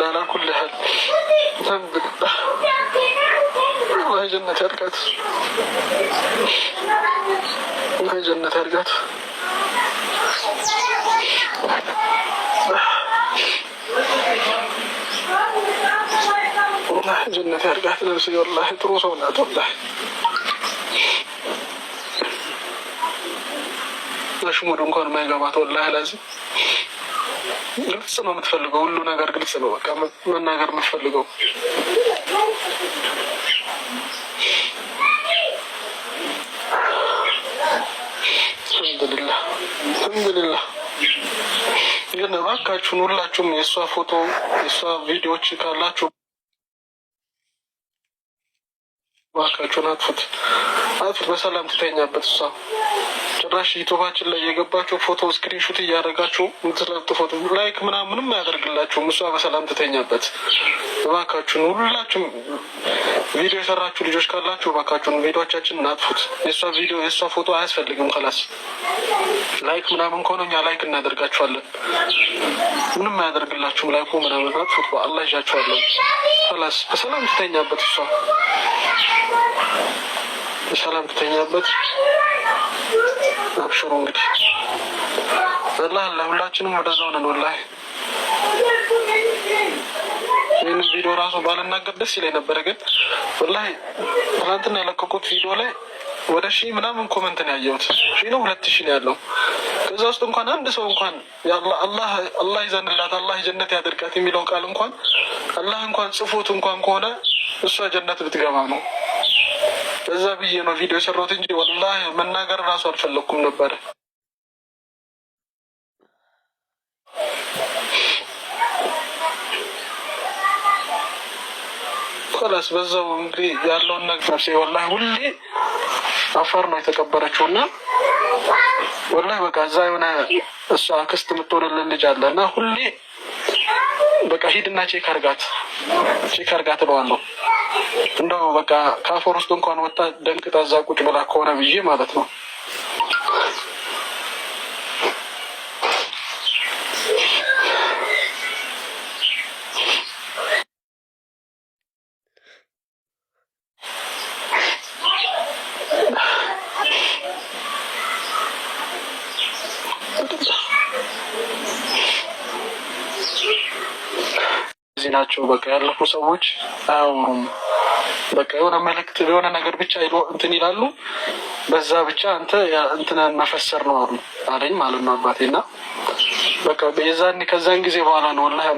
على كل حال الحمد لله الله جنة أرقات الله جنة أرقات والله جنة أرقات نفسي والله تروس ولا والله ለሽሙድ እንኳን የማይገባት ወላሂ ለዚህ ግልጽ ነው የምትፈልገው። ሁሉ ነገር ግልጽ ነው። በቃ መናገር የምትፈልገው አልሐምዱሊላህ አልሐምዱሊላህ። ግን እባካችሁን ሁላችሁም የእሷ ፎቶ የእሷ ቪዲዮዎች ካላችሁ እባካችሁን አጥፉት፣ በሰላም ትተኛበት እሷ። ጭራሽ ዩቱባችን ላይ የገባችሁ ፎቶ ስክሪንሹት እያደረጋችሁ የምትለጥፉት ላይክ ምንም አያደርግላችሁም። እሷ በሰላም ትተኛበት እባካችሁን። ሁላችሁም ቪዲዮ የሰራችሁ ልጆች ካላችሁ እባካችሁን ቪዲዮቻችንን አጥፉት። የእሷ ቪዲዮ የእሷ ፎቶ አያስፈልግም። ከላስ ላይክ ከሆነ እኛ ላይክ እናደርጋችኋለን። ምንም አያደርግላችሁም። ላይኩ አጥፉት። በአላህ ይዣችኋለን። ከላስ በሰላም ትተኛበት እሷ በሰላም ትተኛበት። አብሽሩ እንግዲህ ወላሂ ለሁላችንም ወደዛው ነን። ወላሂ ይህን ቪዲዮ ራሱ ባልናገር ደስ ይለኝ ነበረ፣ ግን ወላሂ ትናንትና የለቀቁት ቪዲዮ ላይ ወደ 1000 ምናምን ኮመንት ነው ያየሁት። 1000 ነው 2000 ነው ያለው። ከዛ ውስጥ እንኳን አንድ ሰው እንኳን አላህ ይዘንላት አላህ ጀነት ያደርጋት የሚለው ቃል እንኳን አላህ እንኳን ጽፎት እንኳን ከሆነ እሷ ጀነት ብትገባ ነው። እዛ ብዬ ነው ቪዲዮ የሰራሁት እንጂ ወላሂ መናገር ራሱ አልፈለኩም ነበረ። خلاص በዛው እንግዲህ ያለውን ነገር ወላሂ ሁሌ አፋር ነው የተቀበረችውና ወላሂ በቃ እዛ የሆነ እሷ አክስት የምትሆንልን ልጅ አለና ሁሌ በቃ ሂድና ቼክ አርጋት እለዋለሁ። እንደው በቃ ካፎር ውስጥ እንኳን ወጣ ደንቅጣ እዛ ቁጭ ብላ ከሆነ ብዬ ማለት ነው። እዚህ ናቸው በቃ ያለፉ ሰዎች አያወሩም። በቃ የሆነ መልእክት የሆነ ነገር ብቻ እንትን ይላሉ። በዛ ብቻ አንተ እንትናን መፈሰር ነው አለኝ ማለት ነው አባቴና በቃ የዛን ከዛን ጊዜ በኋላ ነው ወላሂ